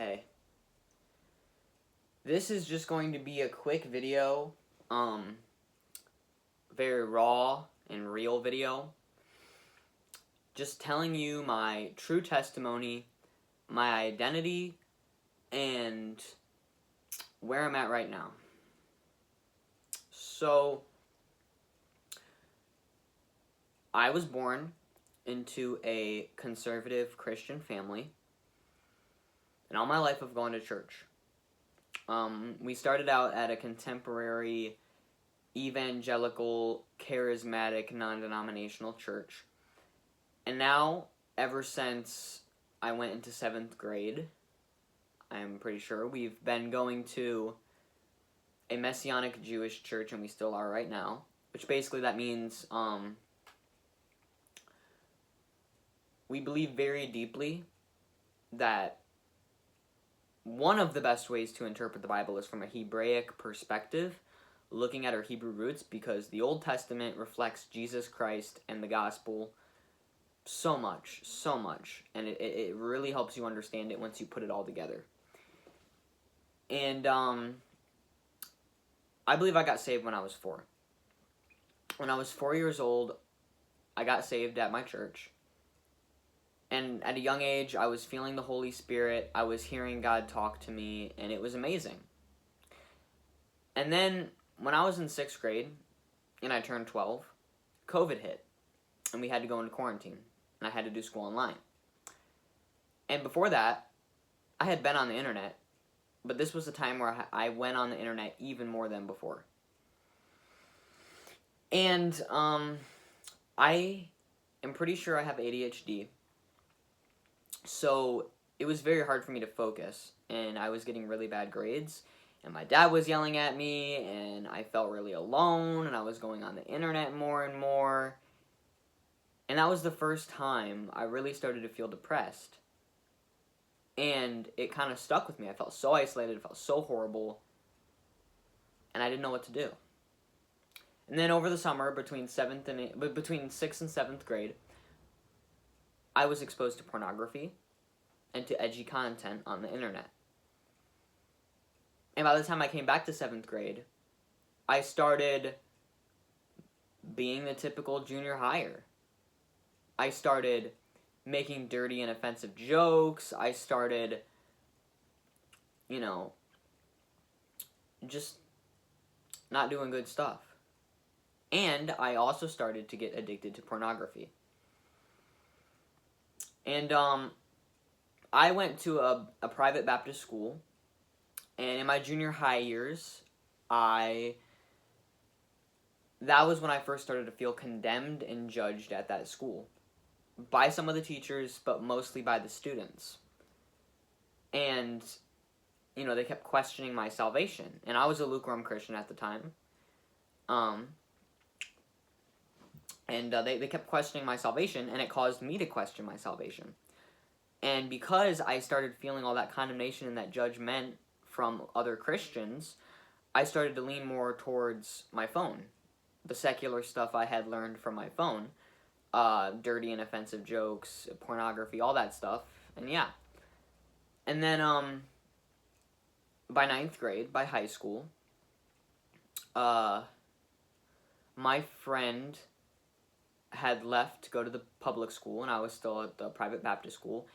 Hey, this is just going to be a quick video, very raw and real video, just telling you my true testimony, my identity, and where I'm at right now. So, I was born into a conservative Christian family, and all my life I've gone to church. We started out at a contemporary, evangelical, charismatic, non-denominational church. And now, ever since I went into 7th grade, I'm pretty sure, we've been going to a Messianic Jewish church, and we still are right now. Which basically that means, we believe very deeply that one of the best ways to interpret the Bible is from a Hebraic perspective, looking at our Hebrew roots, because the Old Testament reflects Jesus Christ and the gospel so much, and it really helps you understand it once you put it all together. And I believe I got saved when I was 4. When I was 4 years old, I got saved at my church. And at a young age, I was feeling the Holy Spirit, I was hearing God talk to me, and it was amazing. And then, when I was in 6th grade, and I turned 12, COVID hit, and we had to go into quarantine, and I had to do school online. And before that, I had been on the internet, but this was the time where I went on the internet even more than before. And, I am pretty sure I have ADHD, so it was very hard for me to focus, and I was getting really bad grades, and my dad was yelling at me, and I felt really alone, and I was going on the internet more and more, and that was the first time I really started to feel depressed, and it kind of stuck with me. I felt so isolated, it felt so horrible, and I didn't know what to do. And then over the summer, between 6th and 7th grade, I was exposed to pornography and to edgy content on the internet. And by the time I came back to 7th grade, I started being the typical junior higher. I started making dirty and offensive jokes. I started, just not doing good stuff. And I also started to get addicted to pornography. And I went to a private Baptist school, and in my junior high years, that was when I first started to feel condemned and judged at that school. By some of the teachers, but mostly by the students. And, they kept questioning my salvation. And I was a lukewarm Christian at the time. They kept questioning my salvation, and it caused me to question my salvation. And because I started feeling all that condemnation and that judgment from other Christians, I started to lean more towards my phone. The secular stuff I had learned from my phone. Dirty and offensive jokes, pornography, all that stuff. And yeah. And then, by 9th grade, by high school, my friend had left to go to the public school, and I was still at the private Baptist school.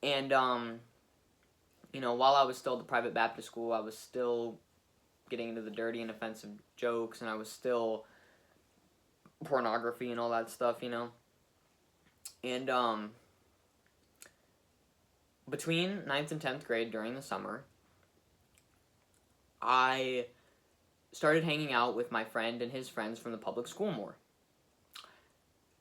And, while I was still at the private Baptist school, I was still getting into the dirty and offensive jokes, and I was still pornography and all that stuff, And, between 9th and 10th grade during the summer, I started hanging out with my friend and his friends from the public school more.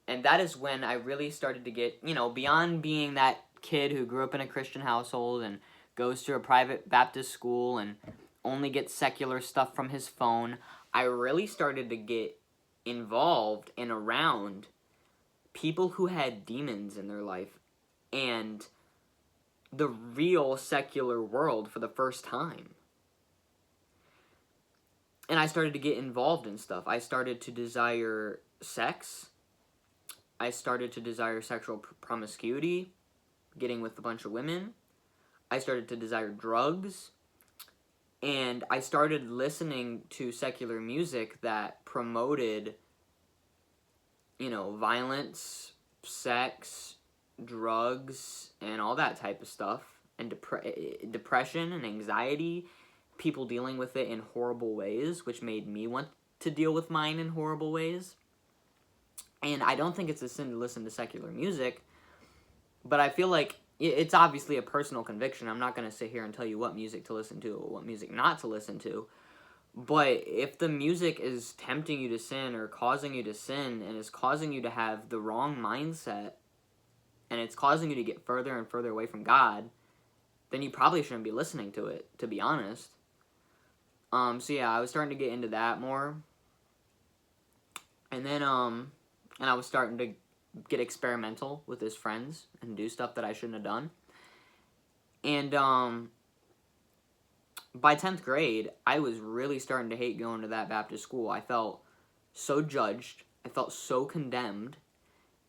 And that is when I really started to get, beyond being that kid who grew up in a Christian household and goes to a private Baptist school and only gets secular stuff from his phone, I really started to get involved and around people who had demons in their life and the real secular world for the first time. And I started to get involved in stuff. I started to desire sex. I started to desire sexual promiscuity, getting with a bunch of women. I started to desire drugs, and I started listening to secular music that promoted, violence, sex, drugs, and all that type of stuff, and depression and anxiety, people dealing with it in horrible ways, which made me want to deal with mine in horrible ways. And I don't think it's a sin to listen to secular music, but I feel like it's obviously a personal conviction. I'm not going to sit here and tell you what music to listen to or what music not to listen to. But if the music is tempting you to sin or causing you to sin and is causing you to have the wrong mindset and it's causing you to get further and further away from God, then you probably shouldn't be listening to it, to be honest. So yeah, I was starting to get into that more. And then, and I was starting to get experimental with his friends and do stuff that I shouldn't have done. And, by 10th grade, I was really starting to hate going to that Baptist school. I felt so judged. I felt so condemned.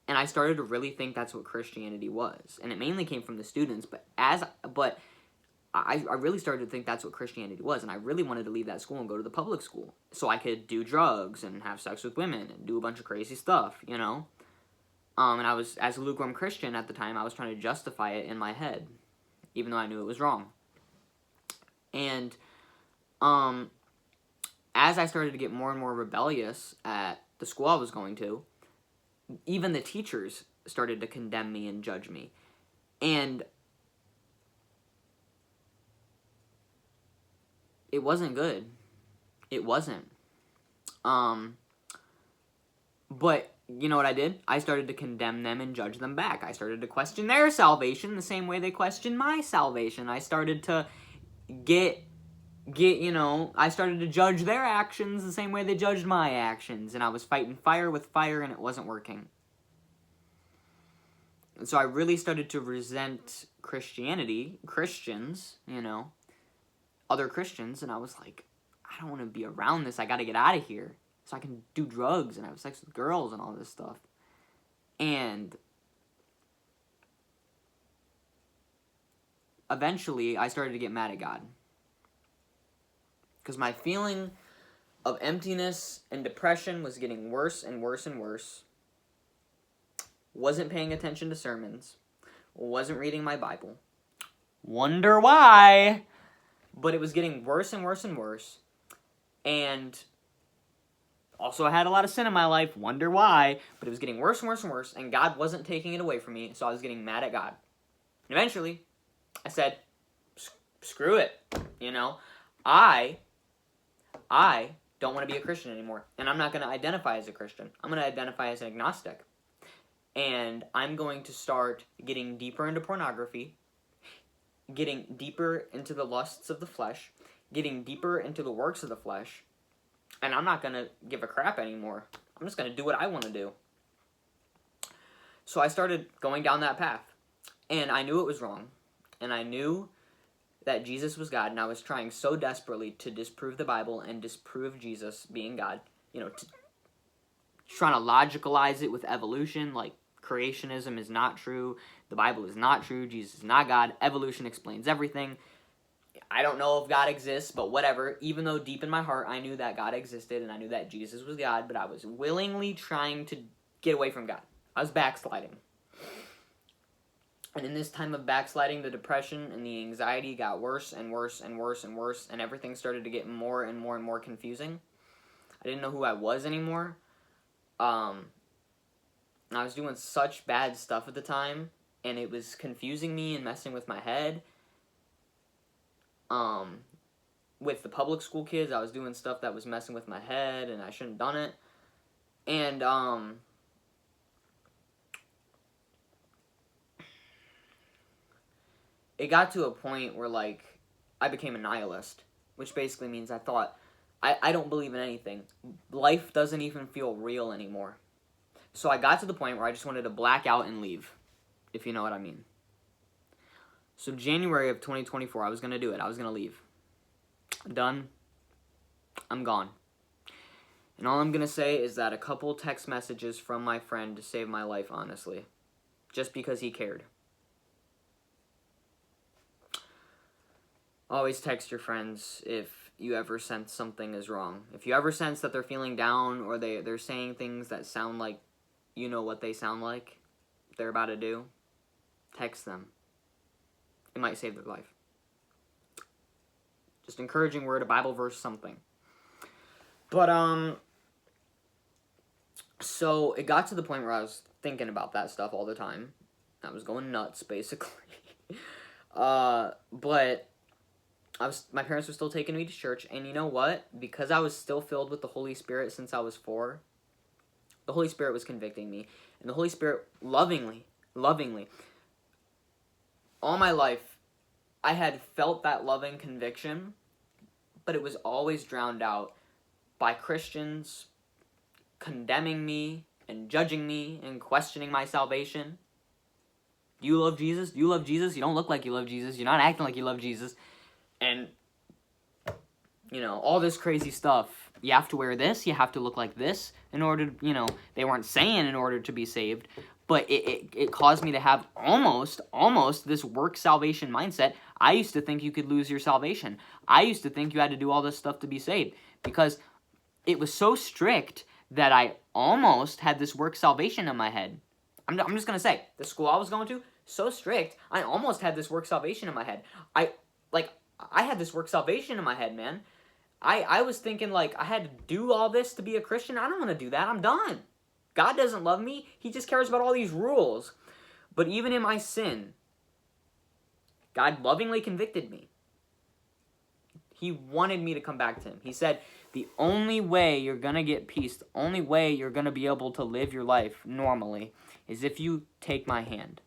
And I started to really think that's what Christianity was. And it mainly came from the students, but I really started to think that's what Christianity was. And I really wanted to leave that school and go to the public school so I could do drugs and have sex with women and do a bunch of crazy stuff, And I was, as a lukewarm Christian at the time, I was trying to justify it in my head, even though I knew it was wrong. And as I started to get more and more rebellious at the school I was going to, even the teachers started to condemn me and judge me. And it wasn't good. It wasn't. But you know what I did? I started to condemn them and judge them back. I started to question their salvation the same way they questioned my salvation. I started to I started to judge their actions the same way they judged my actions, and I was fighting fire with fire, and it wasn't working. And so I really started to resent Christianity, Christians, other Christians, and I was like, I don't want to be around this. I got to get out of here so I can do drugs and have sex with girls and all this stuff. And eventually, I started to get mad at God. Because my feeling of emptiness and depression was getting worse and worse and worse. Wasn't paying attention to sermons. Wasn't reading my Bible. Wonder why? But it was getting worse and worse and worse. And also I had a lot of sin in my life. Wonder why? But it was getting worse and worse and worse. And God wasn't taking it away from me. So I was getting mad at God. And eventually, I said, screw it. I don't want to be a Christian anymore, and I'm not going to identify as a Christian. I'm going to identify as an agnostic, and I'm going to start getting deeper into pornography, getting deeper into the lusts of the flesh, getting deeper into the works of the flesh, and I'm not going to give a crap anymore. I'm just going to do what I want to do. So I started going down that path, and I knew it was wrong, and I knew that Jesus was God, and I was trying so desperately to disprove the Bible and disprove Jesus being God, trying to logicalize it with evolution, like creationism is not true, the Bible is not true, Jesus is not God, evolution explains everything. I don't know if God exists, but whatever, even though deep in my heart I knew that God existed and I knew that Jesus was God, but I was willingly trying to get away from God. I was backsliding. And in this time of backsliding, the depression and the anxiety got worse and worse and worse and worse, and everything started to get more and more and more confusing. I didn't know who I was anymore. I was doing such bad stuff at the time, and it was confusing me and messing with my head. With the public school kids, I was doing stuff that was messing with my head, and I shouldn't have done it. And, it got to a point where, I became a nihilist, which basically means I thought, I don't believe in anything. Life doesn't even feel real anymore. So I got to the point where I just wanted to black out and leave, if you know what I mean. So January of 2024, I was going to do it. I was going to leave. Done. I'm gone. And all I'm going to say is that a couple text messages from my friend saved my life, honestly. Just because he cared. Always text your friends if you ever sense something is wrong. If you ever sense that they're feeling down or they're saying things that sound like you know what they sound like, they're about to do, text them. It might save their life. Just encouraging word, a Bible verse, something. But, so it got to the point where I was thinking about that stuff all the time. I was going nuts, basically. But my parents were still taking me to church, and you know what? Because I was still filled with the Holy Spirit since I was 4, the Holy Spirit was convicting me, and the Holy Spirit lovingly, all my life, I had felt that loving conviction, but it was always drowned out by Christians condemning me and judging me and questioning my salvation. Do you love Jesus? Do you love Jesus? You don't look like you love Jesus. You're not acting like you love Jesus. And, you know, all this crazy stuff. You have to wear this. You have to look like this in order to, you know, they weren't saying in order to be saved. But it caused me to have almost this work salvation mindset. I used to think you could lose your salvation. I used to think you had to do all this stuff to be saved. Because it was so strict that I almost had this work salvation in my head. I'm just going to say, the school I was going to, so strict, I almost had this work salvation in my head. I had this work salvation in my head, man. I was thinking, like, I had to do all this to be a Christian. I don't want to do that. I'm done. God doesn't love me. He just cares about all these rules. But even in my sin, God lovingly convicted me. He wanted me to come back to him. He said, the only way you're going to get peace, the only way you're going to be able to live your life normally is if you take my hand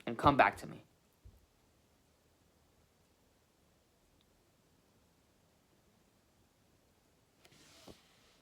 and come back to me.